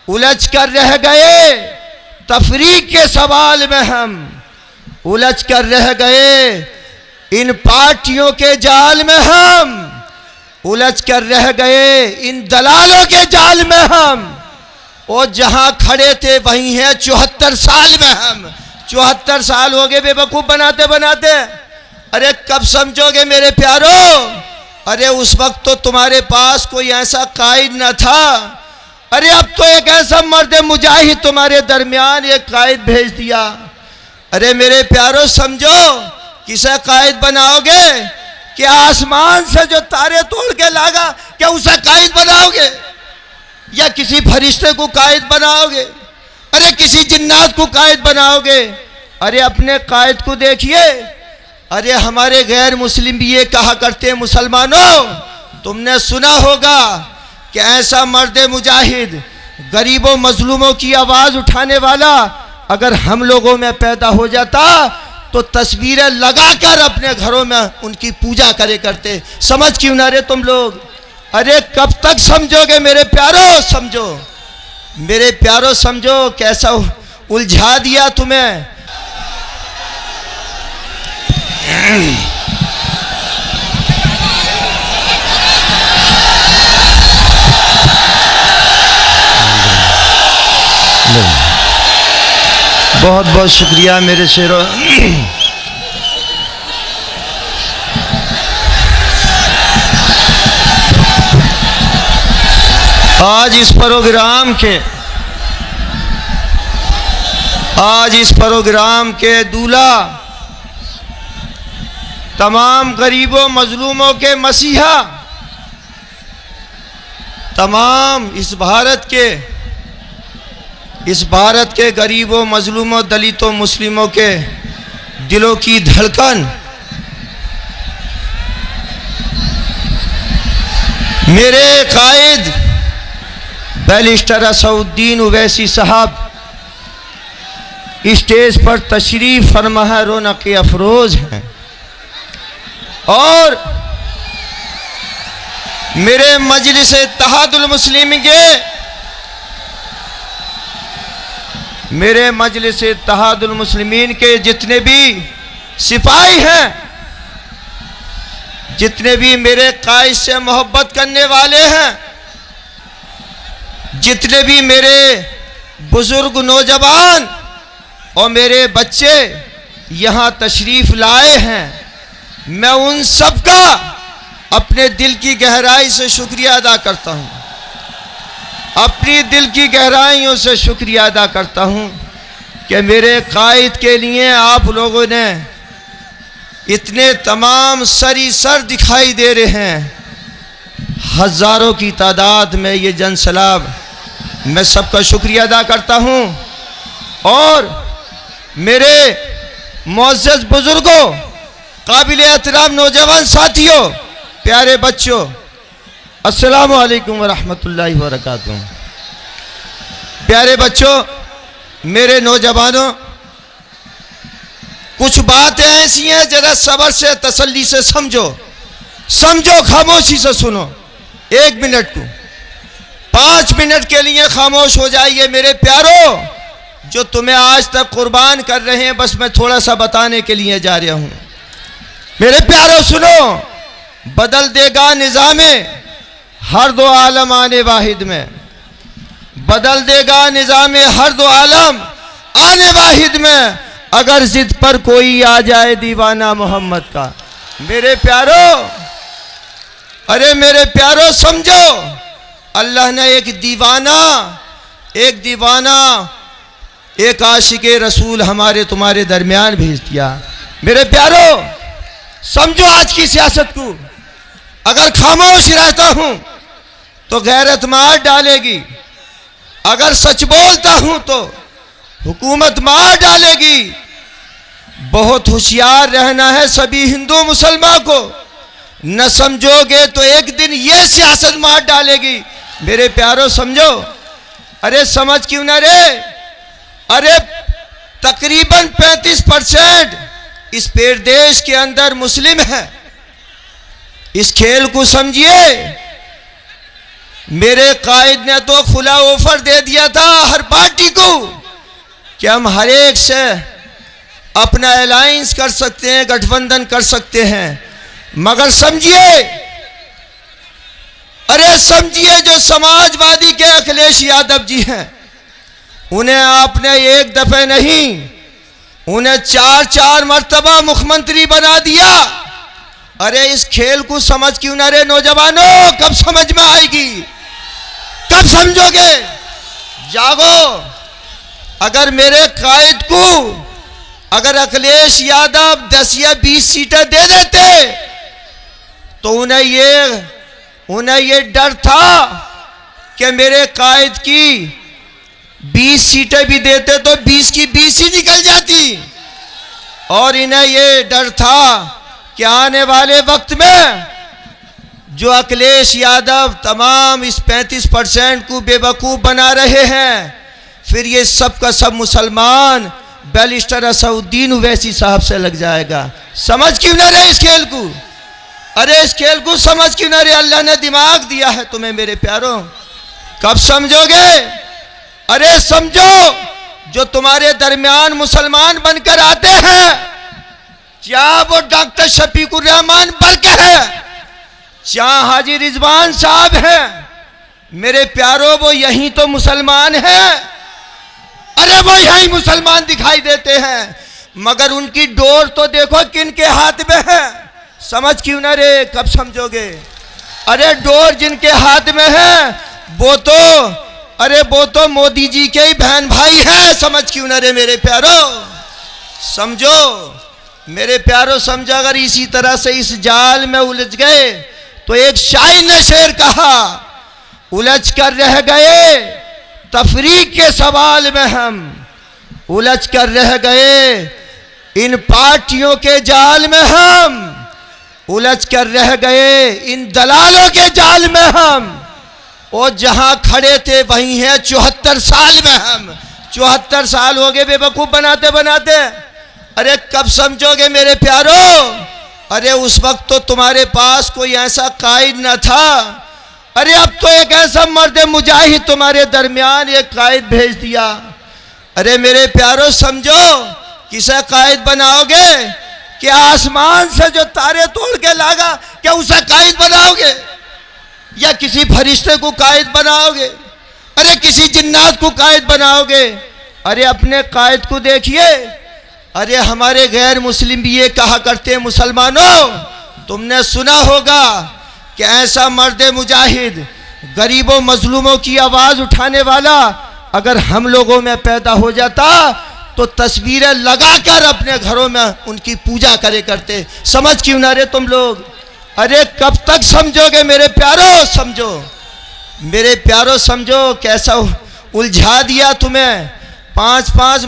उलझ कर रह गए तफरीक के सवाल में, हम उलझ कर रह गए इन पार्टियों के जाल में, हम उलझ कर रह गए इन दलालों के जाल में हम। और जहां खड़े थे वहीं हैं 74 साल में हम। 74 साल हो गए बेवकूफ बनाते बनाते। अरे कब समझोगे मेरे प्यारों? अरे उस वक्त तो तुम्हारे पास कोई ऐसा कायद न था। अरे अब तो एक ऐसा मर्द मुजाहिद तुम्हारे दरमियान एक कायद भेज दिया। अरे मेरे प्यारों समझो, किसे कायद बनाओगे? क्या आसमान से जो तारे तोड़ के लागा क्या उसे कायद बनाओगे? या किसी फरिश्ते को कायद बनाओगे? अरे किसी जिन्नात को कायद बनाओगे? अरे अपने कायद को देखिए। अरे हमारे गैर मुस्लिम भी ये कहा करते हैं, मुसलमानों तुमने सुना होगा कि ऐसा मर्द मुजाहिद गरीबों मजलूमों की आवाज उठाने वाला अगर हम लोगों में पैदा हो जाता तो तस्वीरें लगाकर अपने घरों में उनकी पूजा करे करते। समझ क्यों ना रहे तुम लोग? अरे कब तक समझोगे मेरे प्यारों? समझो मेरे प्यारों, समझो कैसा उलझा दिया तुम्हें। बहुत बहुत शुक्रिया मेरे शेरों। आज इस प्रोग्राम के दूल्हा तमाम गरीबों मजलूमों के मसीहा, तमाम इस भारत के गरीबों मजलूमों दलितों मुस्लिमों के दिलों की धड़कन, मेरे कायद बैरिस्टर असदुद्दीन ओवैसी साहब स्टेज पर तशरीफ फरमा है, रौनक अफरोज हैं। और मेरे मजलिस इत्तेहादुल मुस्लिमीन के, मेरे मजलिस इत्तेहादुल मुस्लिमीन के जितने भी सिपाही हैं, जितने भी मेरे कायद से मोहब्बत करने वाले हैं, जितने भी मेरे बुजुर्ग नौजवान और मेरे बच्चे यहाँ तशरीफ लाए हैं, मैं उन सब का अपने दिल की गहराई से शुक्रिया अदा करता हूँ। अपनी दिल की गहराइयों से शुक्रिया अदा करता हूँ कि मेरे कायद के लिए आप लोगों ने इतने तमाम सर दिखाई दे रहे हैं, हजारों की तादाद में ये जनसलाब, मैं सबका शुक्रिया अदा करता हूँ। और मेरे मुअज़्ज़ज़ बुजुर्गों, काबिल एहतराम नौजवान साथियों, प्यारे बच्चों, अस्सलामु अलैकुम व रहमतुल्लाहि व बरकातुहू। प्यारे बच्चों, मेरे नौजवानों, कुछ बातें ऐसी हैं जरा सब्र से तसल्ली से समझो, खामोशी से सुनो। 1 मिनट को 5 मिनट के लिए खामोश हो जाइए मेरे प्यारों। जो तुम्हें आज तक कुर्बान कर रहे हैं, बस मैं थोड़ा सा बताने के लिए जा रहा हूं। मेरे प्यारों सुनो, बदल देगा निज़ामे हर दो आलम आने वाहिद में, बदल देगा निज़ामे हर दो आलम आने वाहिद में, अगर जिद पर कोई आ जाए दीवाना मोहम्मद का। मेरे प्यारों, अरे मेरे प्यारों समझो, अल्लाह ने एक दीवाना एक आशिके रसूल हमारे तुम्हारे दरमियान भेज दिया। मेरे प्यारों समझो आज की सियासत को। अगर खामोश रहता हूं तो गैरत मार डालेगी, अगर सच बोलता हूं तो हुकूमत मार डालेगी। बहुत होशियार रहना है सभी हिंदू मुसलमान को, न समझोगे तो एक दिन ये सियासत मार डालेगी। मेरे प्यारों समझो। अरे समझ क्यों ना रे? अरे तकरीबन 35% इस देश के अंदर मुस्लिम है। इस खेल को समझिए। मेरे कायद ने तो खुला ऑफर दे दिया था हर पार्टी को कि हम हर एक से अपना अलायंस कर सकते हैं, गठबंधन कर सकते हैं। मगर समझिए, अरे समझिए, जो समाजवादी के अखिलेश यादव जी हैं, उन्हें आपने एक दफे नहीं, उन्हें 4-4 मर्तबा मुख्यमंत्री बना दिया। अरे इस खेल को समझ क्यों ना रहे नौजवानों? कब समझ में आएगी? कब समझोगे? जागो। अगर मेरे कायद को अगर अखिलेश यादव 10 या 20 सीटें दे देते तो उन्हें ये डर था कि मेरे कायद की 20 सीटें भी देते तो 20 की 20 ही निकल जाती। और इन्हें ये डर था कि आने वाले वक्त में जो अखिलेश यादव तमाम इस 35% को बेवकूफ़ बना रहे हैं, फिर ये सब का सब मुसलमान बैरिस्टर असदुद्दीन ओवैसी साहब से लग जाएगा। समझ क्यों ना रहे इस खेल को? अरे इस खेल को समझ क्यों ना रहे? अल्लाह ने दिमाग दिया है तुम्हें मेरे प्यारों, कब समझोगे? अरे समझो, जो तुम्हारे दरमियान मुसलमान बनकर आते हैं, चाहे वो डॉक्टर शफीकुर रहमान बर्क है, चाहे हाजी रिजवान साहब हैं, मेरे प्यारों वो यही तो मुसलमान हैं। अरे वो यही मुसलमान दिखाई देते हैं, मगर उनकी डोर तो देखो किन के हाथ में है। समझ क्यों ना रे? कब समझोगे? अरे डोर जिनके हाथ में है वो तो मोदी जी के ही बहन भाई है। समझ क्यों ना रे मेरे प्यारों? समझो मेरे प्यारों, समझो। अगर इसी तरह से इस जाल में उलझ गए तो एक शायर ने शेर कहा, उलझ कर रह गए तफरीक के सवाल में हम, उलझ कर रह गए इन पार्टियों के जाल में हम, उलझ कर रह गए इन दलालों के जाल में हम। और जहां खड़े थे वहीं हैं 74 साल में हम। 74 साल हो गए बेवकूफ बनाते बनाते। अरे कब समझोगे मेरे प्यारों? अरे उस वक्त तो तुम्हारे पास कोई ऐसा कायद न था। अरे अब तो एक ऐसा मर्द मुजाहिद तुम्हारे दरमियान एक कायद भेज दिया। अरे मेरे प्यारों समझो, किसे कायद बनाओगे? क्या आसमान से जो तारे तोड़ के लागा क्या उसे कायद बनाओगे? या किसी फरिश्ते को कायद बनाओगे? अरे किसी जिन्नात को कायद बनाओगे? अरे अपने कायद को देखिए। अरे हमारे गैर मुस्लिम भी ये कहा करते हैं, मुसलमानों तुमने सुना होगा कि ऐसा मर्द मुजाहिद गरीबों मजलूमों की आवाज़ उठाने वाला अगर हम लोगों में पैदा हो जाता तो तस्वीरें लगाकर अपने घरों में उनकी पूजा करे करते। समझ क्यों ना रहे तुम लोग? अरे कब तक समझोगे मेरे प्यारों? समझो मेरे प्यारों, समझो कैसा उलझा दिया तुम्हें। 5-5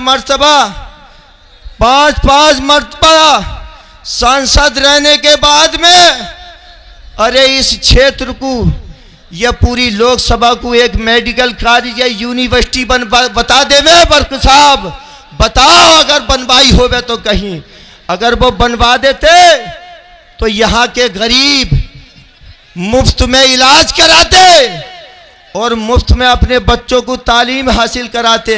मर्तबा सांसद रहने के बाद में अरे इस क्षेत्र को यह पूरी लोकसभा को एक मेडिकल कॉलेज या यूनिवर्सिटी बता दे में बर्क साहब, बताओ अगर बनवाई होवे तो कहीं। अगर वो बनवा देते तो यहाँ के गरीब मुफ्त में इलाज कराते और मुफ्त में अपने बच्चों को तालीम हासिल कराते।